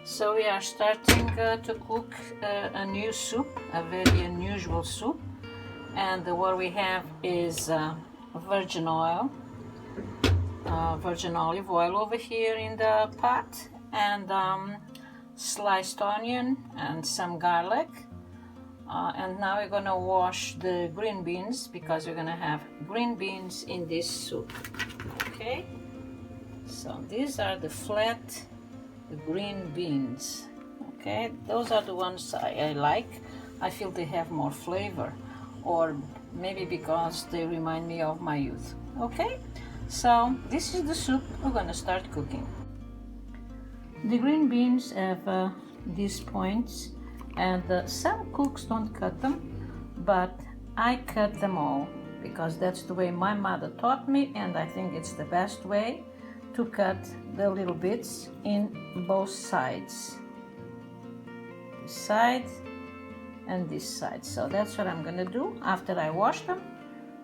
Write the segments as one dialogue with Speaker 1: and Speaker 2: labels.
Speaker 1: So we are starting to cook a new soup, a very unusual soup, and what we have is virgin oil, virgin olive oil over here in the pot, and sliced onion and some garlic. And now we're gonna wash the green beans because we're gonna have green beans in this soup. Okay, so these are the flat green beans. Okay, those are the ones I like. I feel they have more flavor, or maybe because they remind me of my youth. Okay, so this is the soup we're gonna start cooking. The green beans have these points, and some cooks don't cut them, but I cut them all because that's the way my mother taught me, and I think it's the best way to cut the little bits in both sides, this side and this side. So that's what I'm gonna do. After I wash them,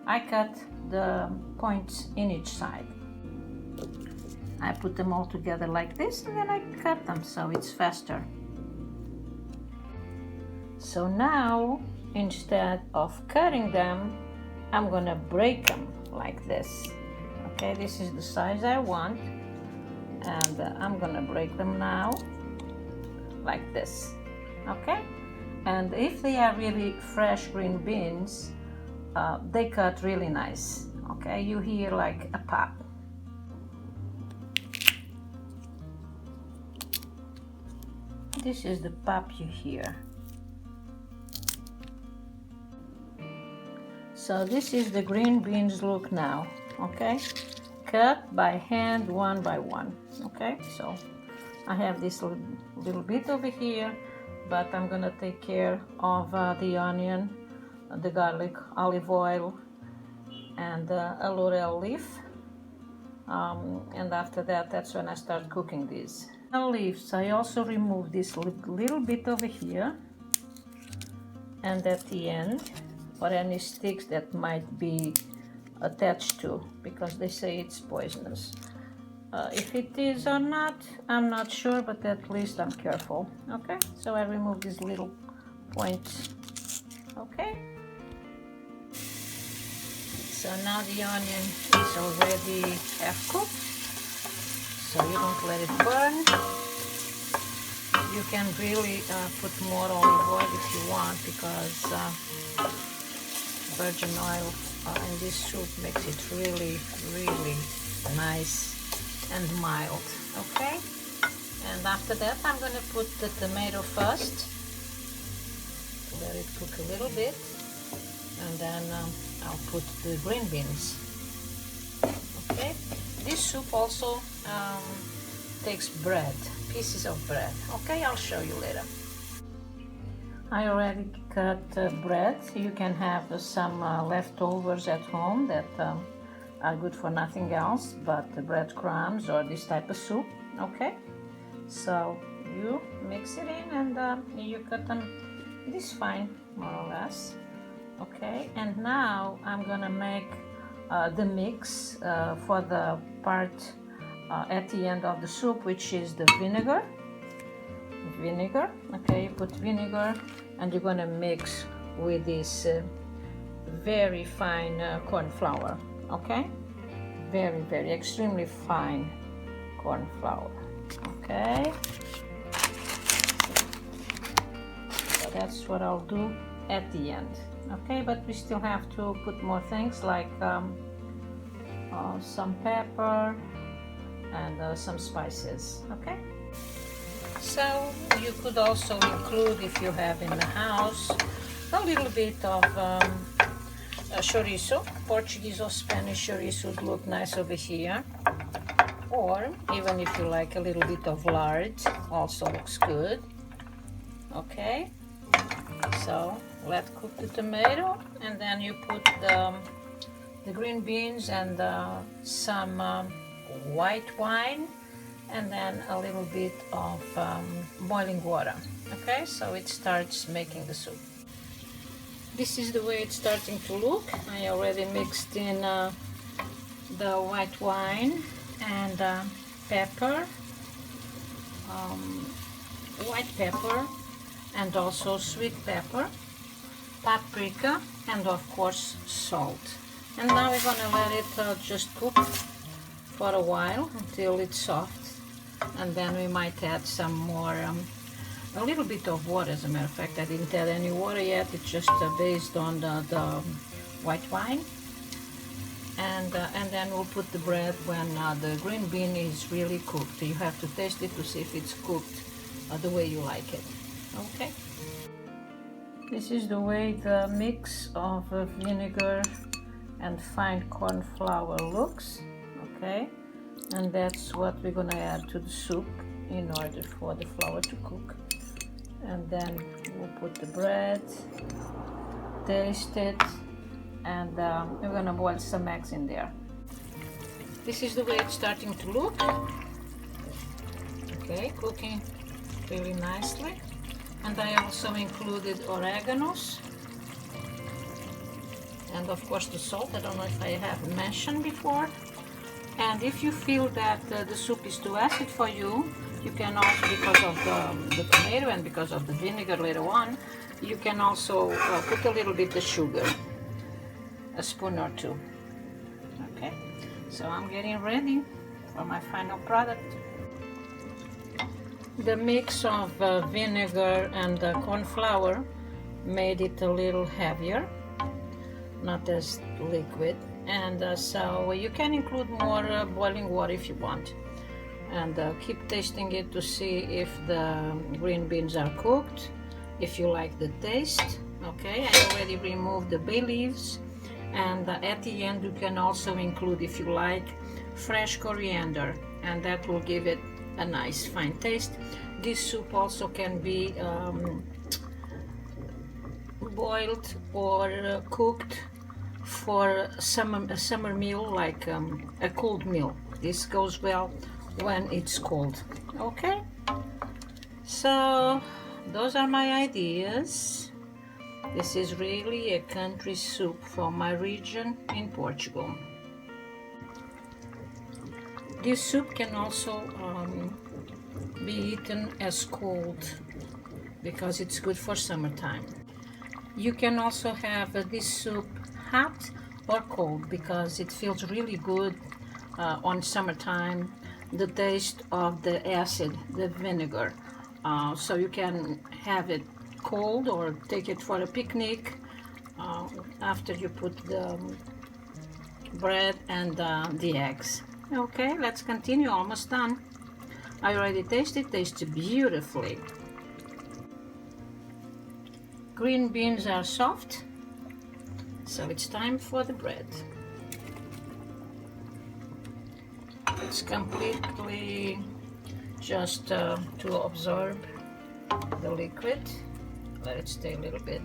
Speaker 1: I cut the points in each side. I put them all together like this, and then I cut them so it's faster. So now, instead of cutting them, I'm gonna break them like this. Okay, this is the size I want, and I'm gonna break them now like this. Okay, and if they are really fresh green beans, they cut really nice. Okay, you hear like a pop. This is the pop you hear. So this is the green beans look now. Okay, cut by hand one by one. Okay, so I have this little bit over here, but I'm gonna take care of the onion, the garlic, olive oil, and a laurel leaf, and after that, that's when I start cooking these leaves. I also remove this little bit over here, and at the end, or any sticks that might be attached to, because they say it's poisonous. If it is or not, I'm not sure, but at least I'm careful. Okay, so I remove these little points. Okay, so now the onion is already half cooked, so you don't let it burn. You can really put more olive oil if you want, because virgin oil in this soup makes it really, really nice and mild. Okay, and after that I'm going to put the tomato first, let it cook a little bit, and then I'll put the green beans. Okay, this soup also takes bread, pieces of bread. Okay, I'll show you later. I already cut bread. You can have some leftovers at home that are good for nothing else but breadcrumbs or this type of soup. Okay, so you mix it in, and you cut them this fine, more or less. Okay, and now I'm gonna make the mix for the part at the end of the soup, which is the vinegar. Okay, you put vinegar, and you're gonna mix with this very fine corn flour. Okay, very, very extremely fine corn flour. Okay, so that's what I'll do at the end. Okay, but we still have to put more things like some pepper and some spices. Okay, so you could also include, if you have in the house, a little bit of chorizo. Portuguese or Spanish chorizo would look nice over here, or even if you like a little bit of lard, also looks good. Okay, so let's cook the tomato, and then you put the green beans and some white wine, and then a little bit of boiling water. Okay, so it starts making the soup. This is the way it's starting to look. I already mixed in the white wine and pepper, white pepper, and also sweet pepper, paprika, and of course salt. And now we're gonna let it just cook for a while until it's soft, and then we might add some more, a little bit of water. As a matter of fact, I didn't add any water yet. It's just based on the white wine. And then we'll put the bread when the green bean is really cooked. You have to taste it to see if it's cooked the way you like it. Okay. This is the way the mix of vinegar and fine corn flour looks. Okay, and that's what we're gonna add to the soup in order for the flour to cook. And then we'll put the bread, taste it, and we're gonna boil some eggs in there. This is the way it's starting to look. Okay, cooking really nicely. And I also included oreganos, and of course the salt. I don't know if I have mentioned before. And if you feel that the soup is too acid for you, you can also, because of the tomato and because of the vinegar later on, you can also put a little bit of sugar, a spoon or two. Okay, so I'm getting ready for my final product. The mix of vinegar and corn flour made it a little heavier, not as liquid, and so you can include more boiling water if you want, and keep tasting it to see if the green beans are cooked, if you like the taste. Okay, I already removed the bay leaves, and at the end you can also include, if you like, fresh coriander, and that will give it a nice fine taste. This soup also can be boiled or cooked for a summer meal, like a cold meal. This goes well when it's cold. Okay, so those are my ideas. This is really a country soup for my region in Portugal. This soup can also be eaten as cold because it's good for summertime. You can also have this soup hot or cold because it feels really good on summertime, the taste of the acid, the vinegar. So you can have it cold or take it for a picnic after you put the bread and the eggs. Okay, let's continue. Almost done. I already tasted. Tastes beautifully. Green beans are soft, so it's time for the bread. It's completely just to absorb the liquid. Let it stay a little bit.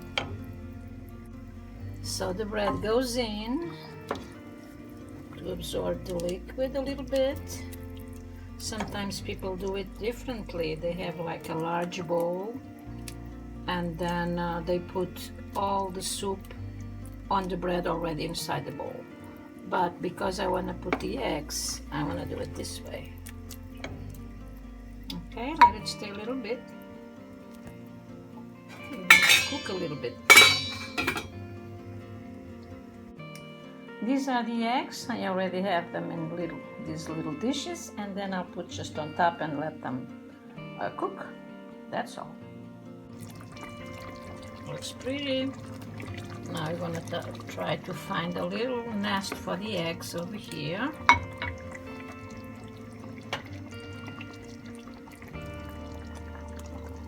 Speaker 1: So the bread goes in to absorb the liquid a little bit. Sometimes people do it differently. They have like a large bowl, and then they put all the soup on the bread already inside the bowl. But because I want to put the eggs, I want to do it this way. Okay, let it stay a little bit. Cook a little bit. These are the eggs. I already have them in these little dishes, and then I'll put just on top and let them cook. That's all. Looks pretty. Now I'm gonna try to find a little nest for the eggs over here.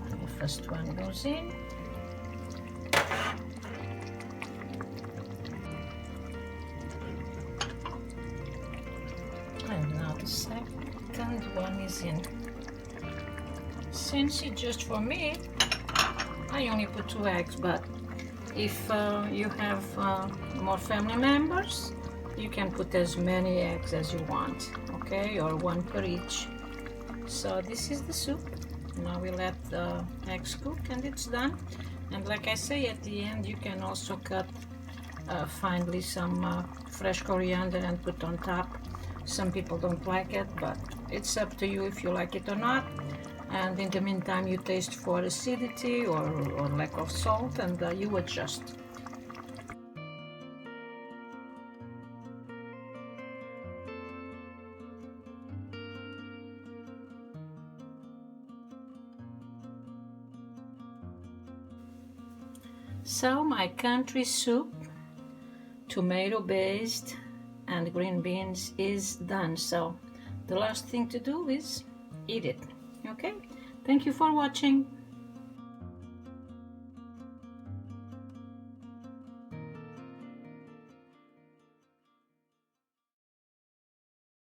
Speaker 1: And the first one goes in. And now the second one is in. Since it's just for me, I only put 2 eggs, but if you have more family members, you can put as many eggs as you want, okay, or 1 per each. So this is the soup. Now we let the eggs cook and it's done. And like I say, at the end you can also cut finely some fresh coriander and put on top. Some people don't like it, but it's up to you if you like it or not. And in the meantime, you taste for acidity or lack of salt, and you adjust. So my country soup, tomato based and green beans, is done. So the last thing to do is eat it. Okay, thank you for watching.